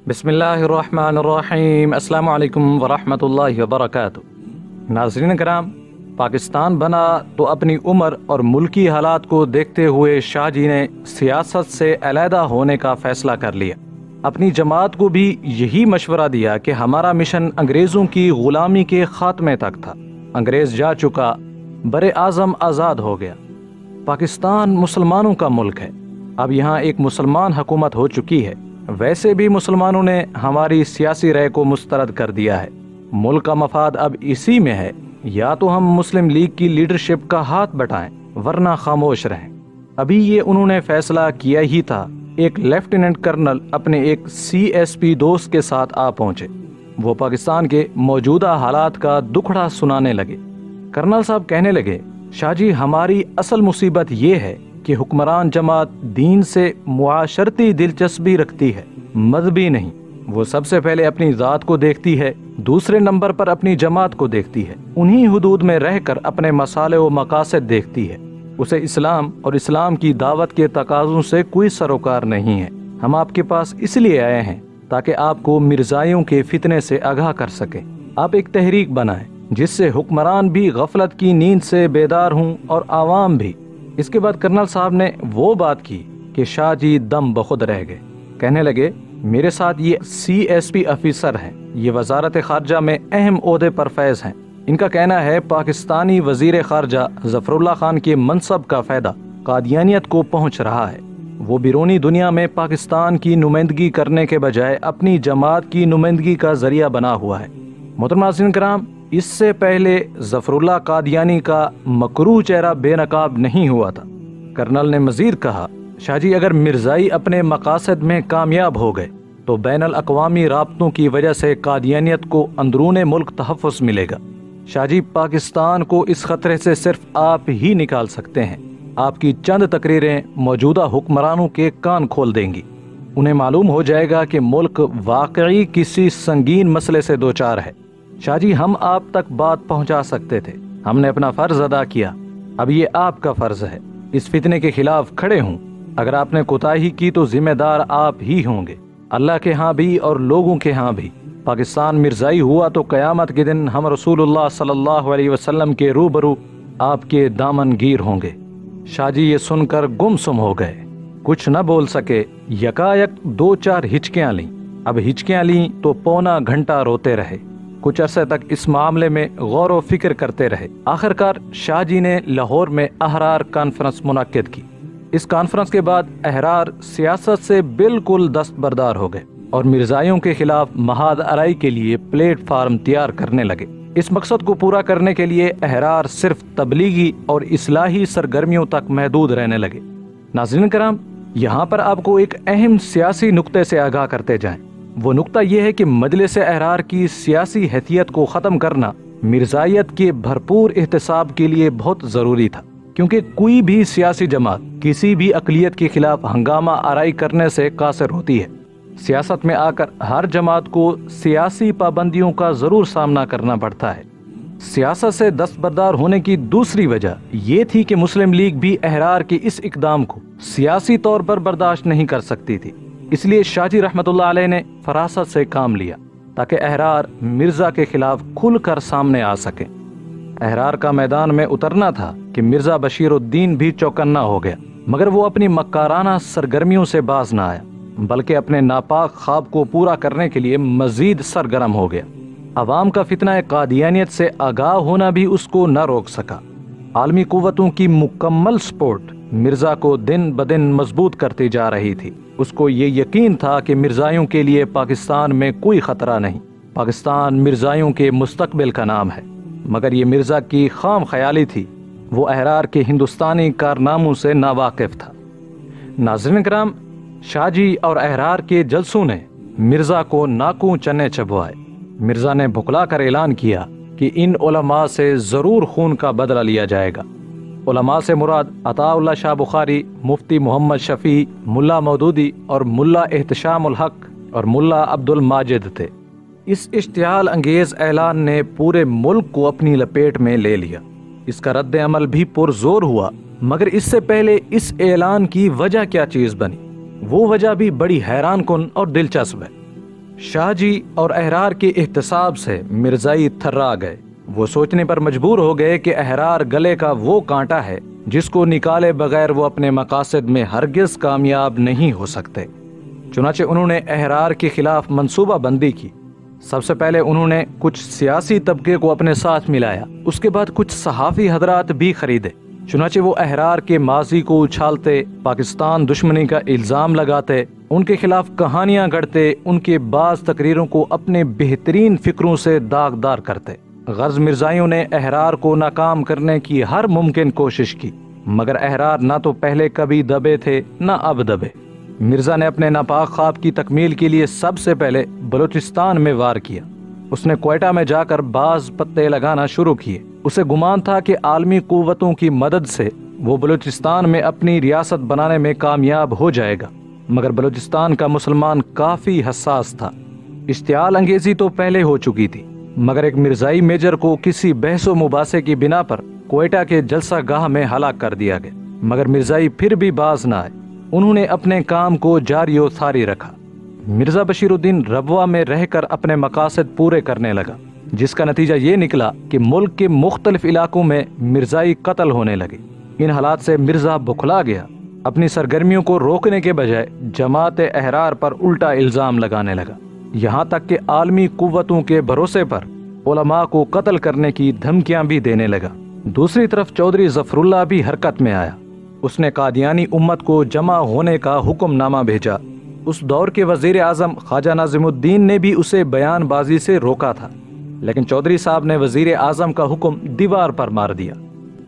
بسم اللہ الرحمن الرحیم۔ السلام علیکم ورحمۃ اللہ وبرکاتہ۔ ناظرین کرام، پاکستان بنا تو اپنی عمر اور ملکی حالات کو دیکھتے ہوئے شاہ جی نے سیاست سے علیحدہ ہونے کا فیصلہ کر لیا۔ اپنی جماعت کو بھی یہی مشورہ دیا کہ ہمارا مشن انگریزوں کی غلامی کے خاتمے تک تھا۔ انگریز جا چکا، بر اعظم آزاد ہو گیا۔ پاکستان مسلمانوں کا ملک ہے، اب یہاں ایک مسلمان حکومت ہو چکی ہے۔ ویسے بھی مسلمانوں نے ہماری سیاسی رائے کو مسترد کر دیا ہے۔ ملک کا مفاد اب اسی میں ہے، یا تو ہم مسلم لیگ کی لیڈرشپ کا ہاتھ بٹائیں ورنہ خاموش رہیں۔ ابھی یہ انہوں نے فیصلہ کیا ہی تھا، ایک لیفٹیننٹ کرنل اپنے ایک CSP دوست کے ساتھ آ پہنچے۔ وہ پاکستان کے موجودہ حالات کا دکھڑا سنانے لگے۔ کرنل صاحب کہنے لگے، شاہ جی ہماری اصل مصیبت یہ ہے کہ حکمران جماعت دین سے معاشرتی دلچسپی رکھتی ہے، مذہبی نہیں۔ وہ سب سے پہلے اپنی ذات کو دیکھتی ہے، دوسرے نمبر پر اپنی جماعت کو دیکھتی ہے، انہی حدود میں رہ کر اپنے مصالح و مقاصد دیکھتی ہے۔ اسے اسلام اور اسلام کی دعوت کے تقاضوں سے کوئی سروکار نہیں ہے۔ ہم آپ کے پاس اس لیے آئے ہیں تاکہ آپ کو مرزائیوں کے فتنے سے آگاہ کر سکیں۔ آپ ایک تحریک بنائیں جس سے حکمران بھی غفلت کی نیند سے بیدار ہوں اور عوام بھی۔ اس کے بعد کرنل صاحب نے وہ بات کی کہ شاہ جی دم بخود رہ گئے۔ کہنے لگے، میرے ساتھ یہ CSP افیسر ہیں، یہ وزارت خارجہ میں اہم عہدے پر فیض ہیں۔ ان کا کہنا ہے پاکستانی وزیر خارجہ ظفر اللہ خان کے منصب کا فائدہ قادیانیت کو پہنچ رہا ہے۔ وہ بیرونی دنیا میں پاکستان کی نمائندگی کرنے کے بجائے اپنی جماعت کی نمائندگی کا ذریعہ بنا ہوا ہے۔ محترم ناظرین کرام، اس سے پہلے ظفر اللہ قادیانی کا مکروہ چہرہ بے نقاب نہیں ہوا تھا۔ کرنل نے مزید کہا، شاہ جی اگر مرزائی اپنے مقاصد میں کامیاب ہو گئے تو بین الاقوامی رابطوں کی وجہ سے قادیانیت کو اندرون ملک تحفظ ملے گا۔ شاہ جی پاکستان کو اس خطرے سے صرف آپ ہی نکال سکتے ہیں۔ آپ کی چند تقریریں موجودہ حکمرانوں کے کان کھول دیں گی۔ انہیں معلوم ہو جائے گا کہ ملک واقعی کسی سنگین مسئلے سے دوچار ہے۔ شاہ جی ہم آپ تک بات پہنچا سکتے تھے، ہم نے اپنا فرض ادا کیا، اب یہ آپ کا فرض ہے اس فتنے کے خلاف کھڑے ہوں۔ اگر آپ نے کوتاہی کی تو ذمہ دار آپ ہی ہوں گے، اللہ کے ہاں بھی اور لوگوں کے ہاں بھی۔ پاکستان مرزائی ہوا تو قیامت کے دن ہم رسول اللہ صلی اللہ علیہ وسلم کے روبرو آپ کے دامن گیر ہوں گے۔ شاہ جی یہ سن کر گم سم ہو گئے، کچھ نہ بول سکے۔ یکایک 2-4 ہچکیاں لیں۔ اب ہچکیاں لیں تو پونا گھنٹہ روتے رہے۔ کچھ عرصے تک اس معاملے میں غور و فکر کرتے رہے۔ آخرکار شاہ جی نے لاہور میں احرار کانفرنس منعقد کی۔ اس کانفرنس کے بعد احرار سیاست سے بالکل دستبردار ہو گئے اور مرزائیوں کے خلاف محاذ آرائی کے لیے پلیٹ فارم تیار کرنے لگے۔ اس مقصد کو پورا کرنے کے لیے احرار صرف تبلیغی اور اصلاحی سرگرمیوں تک محدود رہنے لگے۔ ناظرین کرام، یہاں پر آپ کو ایک اہم سیاسی نقطے سے آگاہ کرتے جائیں۔ وہ نقطہ یہ ہے کہ مجلس احرار کی سیاسی حیثیت کو ختم کرنا مرزائیت کے بھرپور احتساب کے لیے بہت ضروری تھا، کیونکہ کوئی بھی سیاسی جماعت کسی بھی اقلیت کے خلاف ہنگامہ آرائی کرنے سے قاصر ہوتی ہے۔ سیاست میں آ کر ہر جماعت کو سیاسی پابندیوں کا ضرور سامنا کرنا پڑتا ہے۔ سیاست سے دستبردار ہونے کی دوسری وجہ یہ تھی کہ مسلم لیگ بھی احرار کے اس اقدام کو سیاسی طور پر برداشت نہیں کر سکتی تھی۔ اس لیے شاہ جی رحمت اللہ علیہ نے فراست سے کام لیا تاکہ احرار مرزا کے خلاف کھل کر سامنے آ سکے۔ احرار کا میدان میں اترنا تھا کہ مرزا بشیر الدین بھی چوکنا ہو گیا، مگر وہ اپنی مکارانہ سرگرمیوں سے باز نہ آیا، بلکہ اپنے ناپاک خواب کو پورا کرنے کے لیے مزید سرگرم ہو گیا۔ عوام کا فتنہ قادیانیت سے آگاہ ہونا بھی اس کو نہ روک سکا۔ عالمی قوتوں کی مکمل سپورٹ مرزا کو دن بدن مضبوط کرتی جا رہی تھی۔ اس کو یہ یقین تھا کہ مرزائیوں کے لیے پاکستان میں کوئی خطرہ نہیں، پاکستان مرزائیوں کے مستقبل کا نام ہے۔ مگر یہ مرزا کی خام خیالی تھی، وہ احرار کے ہندوستانی کارناموں سے ناواقف تھا۔ ناظرین کرام، شاہ جی اور احرار کے جلسوں نے مرزا کو ناکوں چنے چبوائے۔ مرزا نے بھکلا کر اعلان کیا کہ ان علماء سے ضرور خون کا بدلہ لیا جائے گا۔ علماء سے مراد عطا اللہ شاہ بخاری، مفتی محمد شفیع، ملا مودودی اور ملا احتشام الحق اور ملا عبد الماجد تھے۔ اس اشتعال انگیز اعلان نے پورے ملک کو اپنی لپیٹ میں لے لیا۔ اس کا رد عمل بھی پرزور ہوا، مگر اس سے پہلے اس اعلان کی وجہ کیا چیز بنی، وہ وجہ بھی بڑی حیران کن اور دلچسپ ہے۔ شاہ جی اور احرار کے احتساب سے مرزائی تھرا گئے۔ وہ سوچنے پر مجبور ہو گئے کہ احرار گلے کا وہ کانٹا ہے جس کو نکالے بغیر وہ اپنے مقاصد میں ہرگز کامیاب نہیں ہو سکتے۔ چنانچہ انہوں نے احرار کے خلاف منصوبہ بندی کی۔ سب سے پہلے انہوں نے کچھ سیاسی طبقے کو اپنے ساتھ ملایا، اس کے بعد کچھ صحافی حضرات بھی خریدے۔ چنانچہ وہ احرار کے ماضی کو اچھالتے، پاکستان دشمنی کا الزام لگاتے، ان کے خلاف کہانیاں گڑھتے، ان کے بعض تقریروں کو اپنے بہترین فکروں سے داغدار کرتے۔ غرض مرزائیوں نے احرار کو ناکام کرنے کی ہر ممکن کوشش کی، مگر احرار نہ تو پہلے کبھی دبے تھے نہ اب دبے۔ مرزا نے اپنے ناپاک خواب کی تکمیل کے لیے سب سے پہلے بلوچستان میں وار کیا۔ اس نے کوئٹہ میں جا کر بعض پتے لگانا شروع کیے۔ اسے گمان تھا کہ عالمی قوتوں کی مدد سے وہ بلوچستان میں اپنی ریاست بنانے میں کامیاب ہو جائے گا، مگر بلوچستان کا مسلمان کافی حساس تھا۔ اشتعال انگیزی تو پہلے ہو چکی تھی، مگر ایک مرزائی میجر کو کسی بحث و مباحثے کی بنا پر کوئٹہ کے جلسہ گاہ میں ہلاک کر دیا گیا، مگر مرزائی پھر بھی باز نہ آئے۔ انہوں نے اپنے کام کو جاری و ساری رکھا۔ مرزا بشیر الدین ربوہ میں رہ کر اپنے مقاصد پورے کرنے لگا، جس کا نتیجہ یہ نکلا کہ ملک کے مختلف علاقوں میں مرزائی قتل ہونے لگے۔ ان حالات سے مرزا بکھلا گیا۔ اپنی سرگرمیوں کو روکنے کے بجائے جماعت احرار پر الٹا الزام لگانے لگا، یہاں تک کہ عالمی قوتوں کے بھروسے پر علماء کو قتل کرنے کی دھمکیاں بھی دینے لگا۔ دوسری طرف چودھری ظفر اللہ بھی حرکت میں آیا۔ اس نے قادیانی امت کو جمع ہونے کا حکم نامہ بھیجا۔ اس دور کے وزیر اعظم خواجہ ناظم الدین نے بھی اسے بیان بازی سے روکا تھا، لیکن چودھری صاحب نے وزیر اعظم کا حکم دیوار پر مار دیا،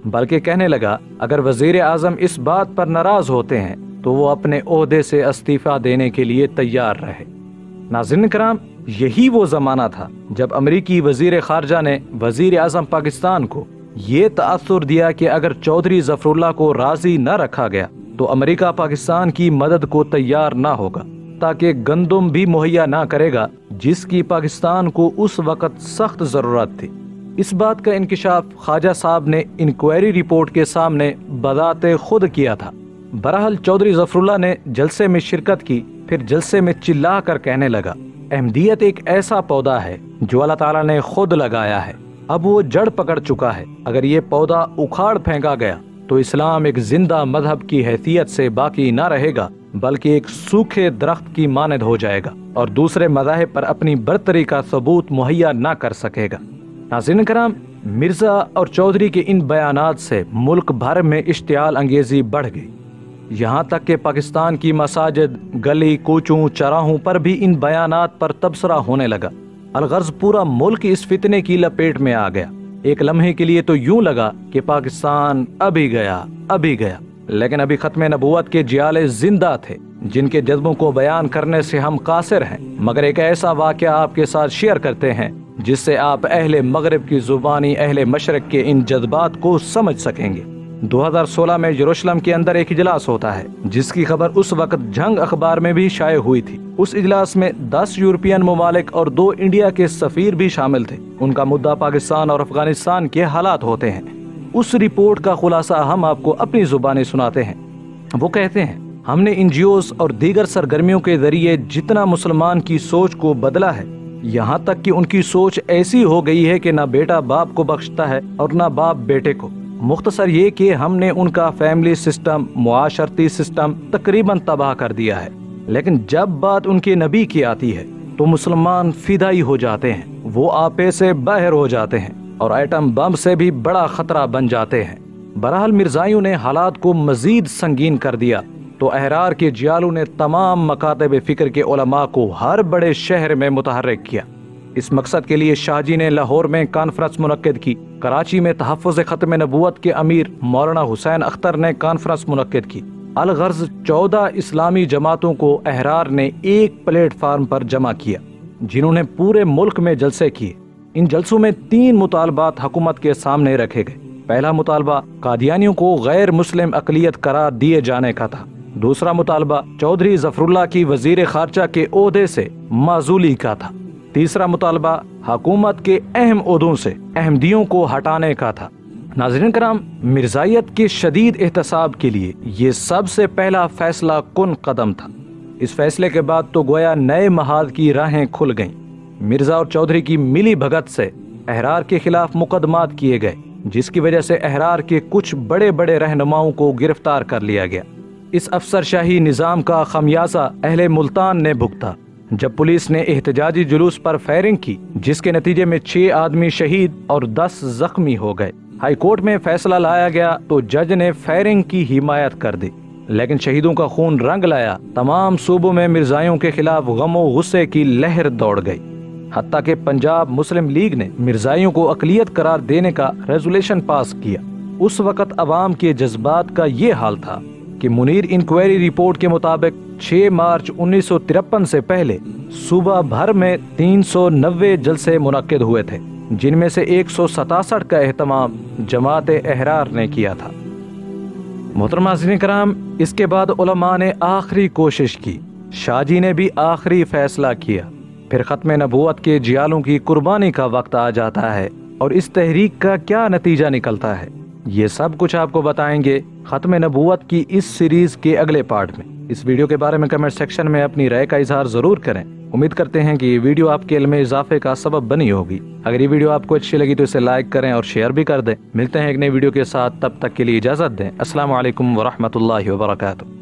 بلکہ کہنے لگا اگر وزیر اعظم اس بات پر ناراض ہوتے ہیں تو وہ اپنے عہدے سے استعفیٰ دینے کے لیے تیار رہے۔ ناظرین کرام، یہی وہ زمانہ تھا جب امریکی وزیر خارجہ نے وزیر اعظم پاکستان کو یہ تاثر دیا کہ اگر چودھری ظفر اللہ کو راضی نہ رکھا گیا تو امریکہ پاکستان کی مدد کو تیار نہ ہوگا، تاکہ گندم بھی مہیا نہ کرے گا جس کی پاکستان کو اس وقت سخت ضرورت تھی۔ اس بات کا انکشاف خواجہ صاحب نے انکوائری رپورٹ کے سامنے بذات خود کیا تھا۔ بہرحال چودھری ظفر اللہ نے جلسے میں شرکت کی، پھر جلسے میں چلا کر کہنے لگا احمدیت ایک ایسا پودا ہے جو اللہ تعالیٰ نے خود لگایا ہے، اب وہ جڑ پکڑ چکا ہے۔ اگر یہ پودا اکھاڑ پھینکا گیا تو اسلام ایک زندہ مذہب کی حیثیت سے باقی نہ رہے گا، بلکہ ایک سوکھے درخت کی مانند ہو جائے گا اور دوسرے مذاہب پر اپنی برتری کا ثبوت مہیا نہ کر سکے گا۔ ناظرین کرام، مرزا اور چودھری کے ان بیانات سے ملک بھر میں اشتعال انگیزی بڑھ گئی، یہاں تک کہ پاکستان کی مساجد، گلی کوچوں، چراہوں پر بھی ان بیانات پر تبصرہ ہونے لگا۔ الغرض پورا ملک اس فتنے کی لپیٹ میں آ گیا۔ ایک لمحے کے لیے تو یوں لگا کہ پاکستان ابھی گیا، لیکن ابھی ختم نبوت کے جیالے زندہ تھے جن کے جذبوں کو بیان کرنے سے ہم قاصر ہیں، مگر ایک ایسا واقعہ آپ کے ساتھ شیئر کرتے ہیں جس سے آپ اہل مغرب کی زبانی اہل مشرق کے ان جذبات کو سمجھ سکیں گے۔ 2016 میں یروشلم کے اندر ایک اجلاس ہوتا ہے جس کی خبر اس وقت جنگ اخبار میں بھی شائع ہوئی تھی۔ اس اجلاس میں 10 یورپین ممالک اور 2 انڈیا کے سفیر بھی شامل تھے۔ ان کا مدعا پاکستان اور افغانستان کے حالات ہوتے ہیں۔ اس رپورٹ کا خلاصہ ہم آپ کو اپنی زبانیں سناتے ہیں۔ وہ کہتے ہیں ہم نے این جی اوز اور دیگر سرگرمیوں کے ذریعے جتنا مسلمان کی سوچ کو بدلا ہے، یہاں تک کہ ان کی سوچ ایسی ہو گئی ہے کہ نہ بیٹا باپ کو بخشتا ہے اور نہ باپ بیٹے کو۔ مختصر یہ کہ ہم نے ان کا فیملی سسٹم، معاشرتی سسٹم تقریباً تباہ کر دیا ہے۔ لیکن جب بات ان کے نبی کی آتی ہے تو مسلمان فدائی ہو جاتے ہیں، وہ آپے سے باہر ہو جاتے ہیں اور ایٹم بم سے بھی بڑا خطرہ بن جاتے ہیں۔ بہرحال مرزائیوں نے حالات کو مزید سنگین کر دیا تو احرار کے جیالوں نے تمام مکاتب فکر کے علماء کو ہر بڑے شہر میں متحرک کیا۔ اس مقصد کے لیے شاہ جی نے لاہور میں کانفرنس منعقد کی، کراچی میں تحفظ ختم نبوت کے امیر مولانا حسین اختر نے کانفرنس منعقد کی۔ الغرض 14 اسلامی جماعتوں کو احرار نے ایک پلیٹ فارم پر جمع کیا، جنہوں نے پورے ملک میں جلسے کیے۔ ان جلسوں میں 3 مطالبات حکومت کے سامنے رکھے گئے۔ پہلا مطالبہ قادیانیوں کو غیر مسلم اقلیت قرار دیے جانے کا تھا۔ دوسرا مطالبہ چودھری ظفر اللہ کی وزیر خارجہ کے عہدے سے معزولی کا تھا۔ تیسرا مطالبہ حکومت کے اہم عہدوں سے احمدیوں کو ہٹانے کا تھا۔ ناظرین کرام، مرزائیت کے شدید احتساب کے لیے یہ سب سے پہلا فیصلہ کن قدم تھا۔ اس فیصلے کے بعد تو گویا نئے محاذ کی راہیں کھل گئیں۔ مرزا اور چودھری کی ملی بھگت سے احرار کے خلاف مقدمات کیے گئے، جس کی وجہ سے احرار کے کچھ بڑے بڑے رہنماؤں کو گرفتار کر لیا گیا۔ اس افسر شاہی نظام کا خمیازہ اہل ملتان نے بھگتا جب پولیس نے احتجاجی جلوس پر فائرنگ کی، جس کے نتیجے میں 6 آدمی شہید اور 10 زخمی ہو گئے۔ ہائی کورٹ میں فیصلہ لایا گیا تو جج نے فائرنگ کی حمایت کر دی، لیکن شہیدوں کا خون رنگ لایا۔ تمام صوبوں میں مرزائیوں کے خلاف غم و غصے کی لہر دوڑ گئی، حتیٰ کہ پنجاب مسلم لیگ نے مرزائیوں کو اقلیت قرار دینے کا ریزولوشن پاس کیا۔ اس وقت عوام کے جذبات کا یہ حال تھا کہ منیر انکوائری رپورٹ کے مطابق 6 مارچ 1953 سے پہلے صوبہ بھر میں 390 جلسے منعقد ہوئے تھے، جن میں سے 167 کا اہتمام جماعت احرار نے کیا تھا۔ محترم ناظرین کرام، اس کے بعد علماء نے آخری کوشش کی، شاہ جی نے بھی آخری فیصلہ کیا، پھر ختم نبوت کے جیالوں کی قربانی کا وقت آ جاتا ہے، اور اس تحریک کا کیا نتیجہ نکلتا ہے یہ سب کچھ آپ کو بتائیں گے ختم نبوت کی اس سیریز کے اگلے پارٹ میں۔ اس ویڈیو کے بارے میں کمنٹ سیکشن میں اپنی رائے کا اظہار ضرور کریں۔ امید کرتے ہیں کہ یہ ویڈیو آپ کے علم میں اضافے کا سبب بنی ہوگی۔ اگر یہ ویڈیو آپ کو اچھی لگی تو اسے لائک کریں اور شیئر بھی کر دیں۔ ملتے ہیں ایک نئی ویڈیو کے ساتھ، تب تک کے لیے اجازت دیں۔ السلام علیکم ورحمۃ اللہ وبرکاتہ۔